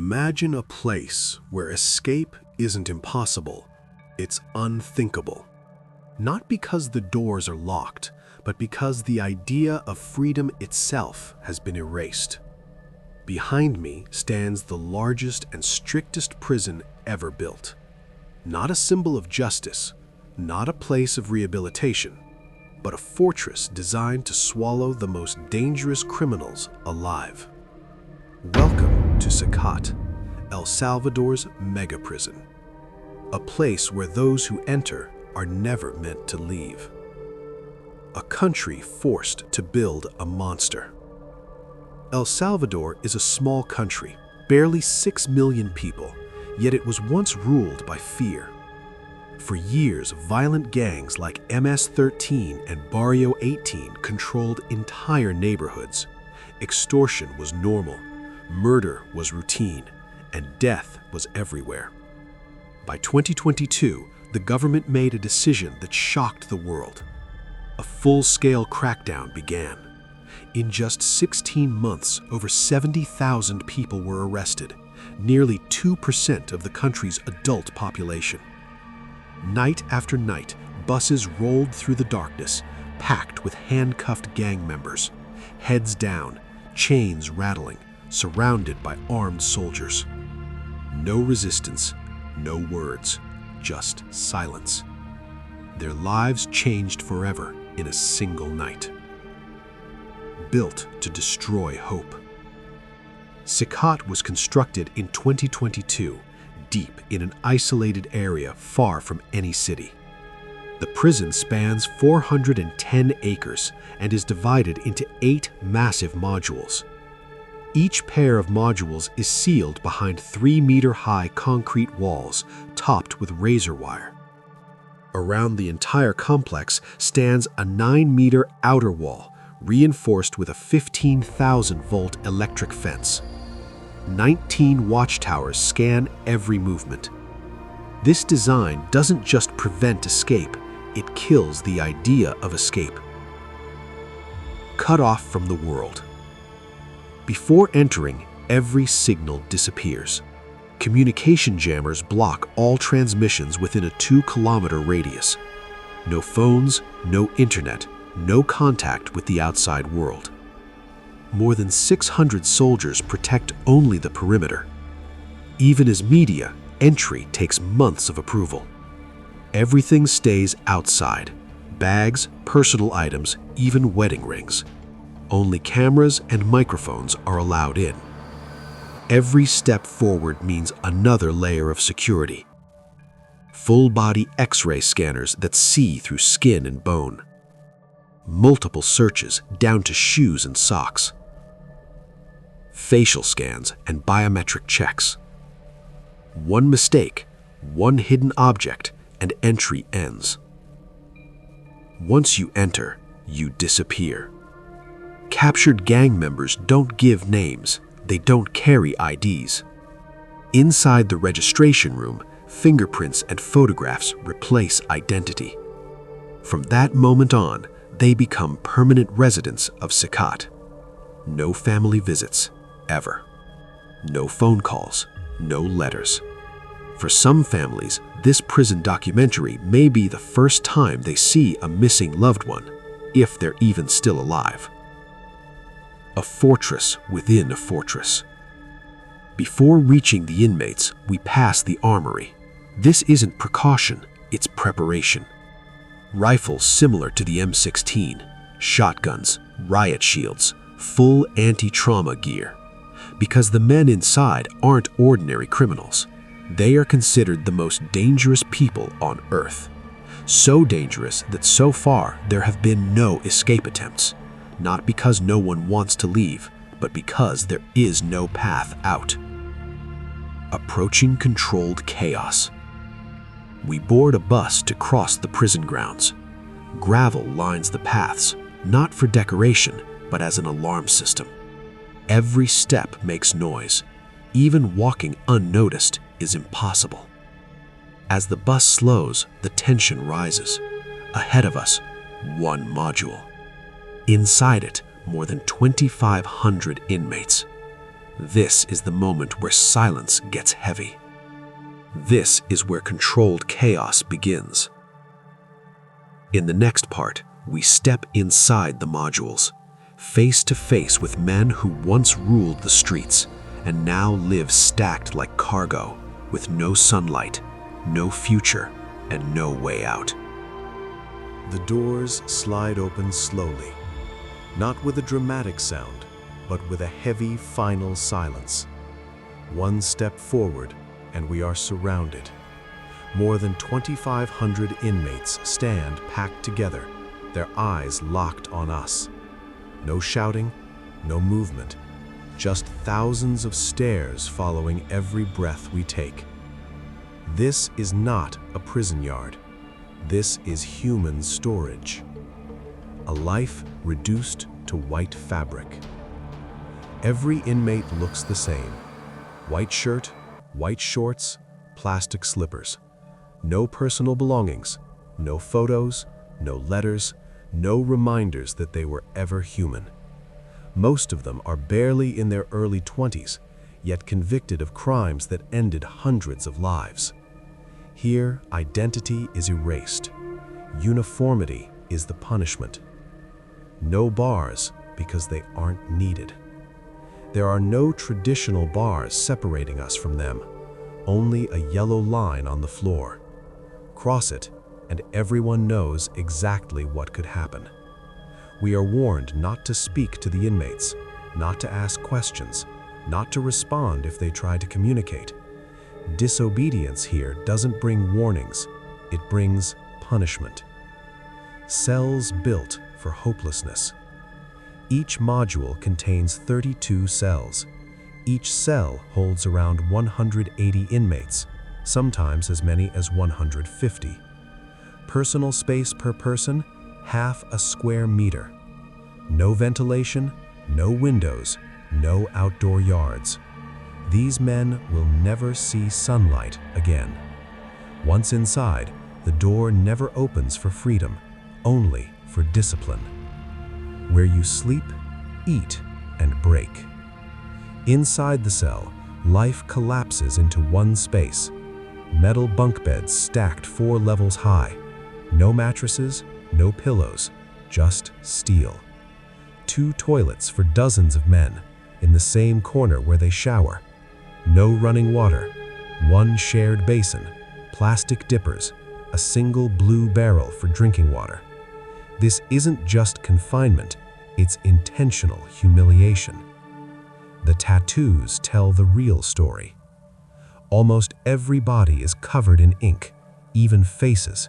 Imagine a place where escape isn't impossible, it's unthinkable. Not because the doors are locked, but because the idea of freedom itself has been erased. Behind me stands the largest and strictest prison ever built. Not a symbol of justice, not a place of rehabilitation, but a fortress designed to swallow the most dangerous criminals alive. Welcome to CECOT, El Salvador's mega prison. A place where those who enter are never meant to leave. A country forced to build a monster. El Salvador is a small country, barely 6 million people, yet it was once ruled by fear. For years, violent gangs like MS-13 and Barrio 18 controlled entire neighborhoods. Extortion was normal, murder was routine, and death was everywhere. By 2022, the government made a decision that shocked the world. A full-scale crackdown began. In just 16 months, over 70,000 people were arrested, nearly 2% of the country's adult population. Night after night, buses rolled through the darkness, packed with handcuffed gang members, heads down, chains rattling, surrounded by armed soldiers. No resistance, no words, just silence. Their lives changed forever in a single night. Built to destroy hope. CECOT was constructed in 2022, deep in an isolated area far from any city. The prison spans 410 acres and is divided into 8 massive modules. Each pair of modules is sealed behind 3-meter-high concrete walls topped with razor wire. Around the entire complex stands a 9-meter outer wall reinforced with a 15,000-volt electric fence. 19 watchtowers scan every movement. This design doesn't just prevent escape, it kills the idea of escape. Cut off from the world. Before entering, every signal disappears. Communication jammers block all transmissions within a 2-kilometer radius. No phones, no internet, no contact with the outside world. More than 600 soldiers protect only the perimeter. Even as media, entry takes months of approval. Everything stays outside. Bags, personal items, even wedding rings. Only cameras and microphones are allowed in. Every step forward means another layer of security. Full-body X-ray scanners that see through skin and bone. Multiple searches down to shoes and socks. Facial scans and biometric checks. One mistake, one hidden object, and entry ends. Once you enter, you disappear. Captured gang members don't give names, they don't carry IDs. Inside the registration room, fingerprints and photographs replace identity. From that moment on, they become permanent residents of CECOT. No family visits, ever. No phone calls, no letters. For some families, this prison documentary may be the first time they see a missing loved one, if they're even still alive. A fortress within a fortress. Before reaching the inmates, we pass the armory. This isn't precaution, it's preparation. Rifles similar to the M16, shotguns, riot shields, full anti-trauma gear. Because the men inside aren't ordinary criminals. They are considered the most dangerous people on Earth. So dangerous that so far there have been no escape attempts. Not because no one wants to leave, but because there is no path out. Approaching controlled chaos. We board a bus to cross the prison grounds. Gravel lines the paths, not for decoration, but as an alarm system. Every step makes noise. Even walking unnoticed is impossible. As the bus slows, the tension rises. Ahead of us, one module. Inside it, more than 2,500 inmates. This is the moment where silence gets heavy. This is where controlled chaos begins. In the next part, we step inside the modules, face to face with men who once ruled the streets and now live stacked like cargo, with no sunlight, no future, and no way out. The doors slide open slowly, not with a dramatic sound, but with a heavy final silence. One step forward, and we are surrounded. More than 2,500 inmates stand packed together, their eyes locked on us. No shouting, no movement, just thousands of stares following every breath we take. This is not a prison yard. This is human storage. A life reduced to white fabric. Every inmate looks the same. White shirt, white shorts, plastic slippers. No personal belongings, no photos, no letters, no reminders that they were ever human. Most of them are barely in their early 20s, yet convicted of crimes that ended hundreds of lives. Here, identity is erased. Uniformity is the punishment. No bars because they aren't needed. There are no traditional bars separating us from them, only a yellow line on the floor. Cross it, and everyone knows exactly what could happen. We are warned not to speak to the inmates, not to ask questions, not to respond if they try to communicate. Disobedience here doesn't bring warnings, it brings punishment. Cells built for hopelessness. Each module contains 32 cells. Each cell holds around 180 inmates, sometimes as many as 150. Personal space per person, half a square meter. No ventilation, no windows, no outdoor yards. These men will never see sunlight again. Once inside, the door never opens for freedom, only for discipline. Where you sleep, eat, and break. Inside the cell, life collapses into one space. Metal bunk beds stacked 4 levels high. No mattresses, no pillows, just steel. 2 toilets for dozens of men, in the same corner where they shower. No running water, 1 shared basin, plastic dippers, a single blue barrel for drinking water. This isn't just confinement, it's intentional humiliation. The tattoos tell the real story. Almost every body is covered in ink, even faces.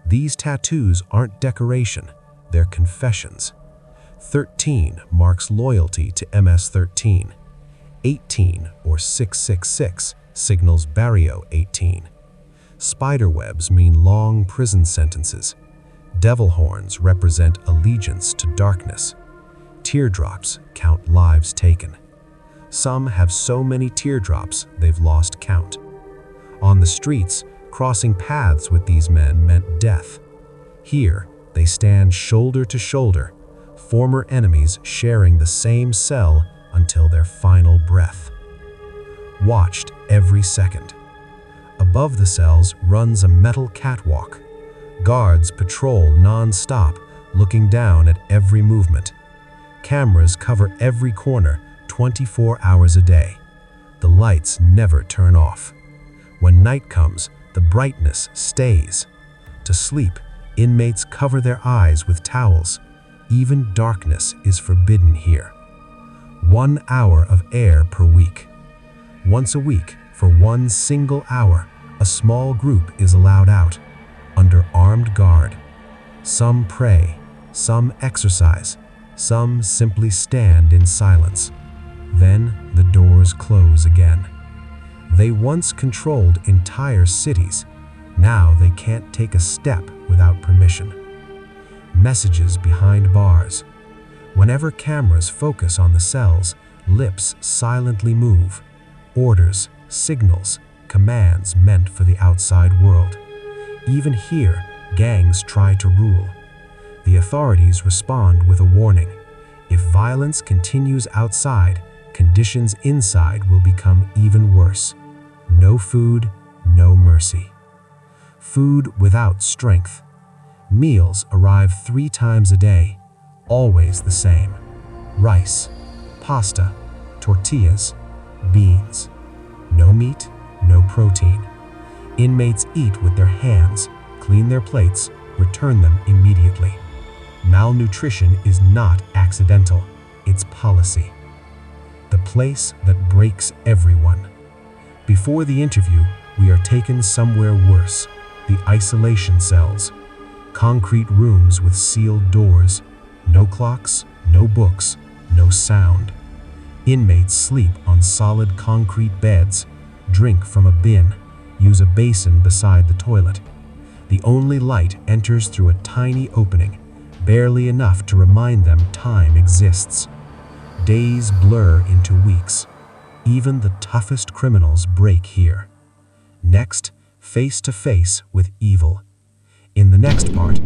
These tattoos aren't decoration, they're confessions. 13 marks loyalty to MS-13. 18, or 666, signals Barrio 18. Spiderwebs mean long prison sentences. Devil horns represent allegiance to darkness. Teardrops count lives taken. Some have so many teardrops they've lost count. On the streets, crossing paths with these men meant death. Here, they stand shoulder to shoulder, former enemies sharing the same cell until their final breath. Watched every second. Above the cells runs a metal catwalk. Guards patrol non-stop, looking down at every movement. Cameras cover every corner 24 hours a day. The lights never turn off. When night comes, the brightness stays. To sleep, inmates cover their eyes with towels. Even darkness is forbidden here. 1 hour of air per week. Once a week, for 1 single hour, a small group is allowed out, under armed guard. Some pray, some exercise, some simply stand in silence. Then the doors close again. They once controlled entire cities. Now they can't take a step without permission. Messages behind bars. Whenever cameras focus on the cells, lips silently move. Orders, signals, commands meant for the outside world. Even here, gangs try to rule. The authorities respond with a warning. If violence continues outside, conditions inside will become even worse. No food, no mercy. Food without strength. Meals arrive 3 times a day, always the same. Rice, pasta, tortillas, beans. No meat, no protein. Inmates eat with their hands, clean their plates, return them immediately. Malnutrition is not accidental, it's policy. The place that breaks everyone. Before the interview, we are taken somewhere worse, the isolation cells. Concrete rooms with sealed doors, no clocks, no books, no sound. Inmates sleep on solid concrete beds, drink from a bin, use a basin beside the toilet. The only light enters through a tiny opening, barely enough to remind them time exists. Days blur into weeks. Even the toughest criminals break here. Next, face to face with evil. In the next part,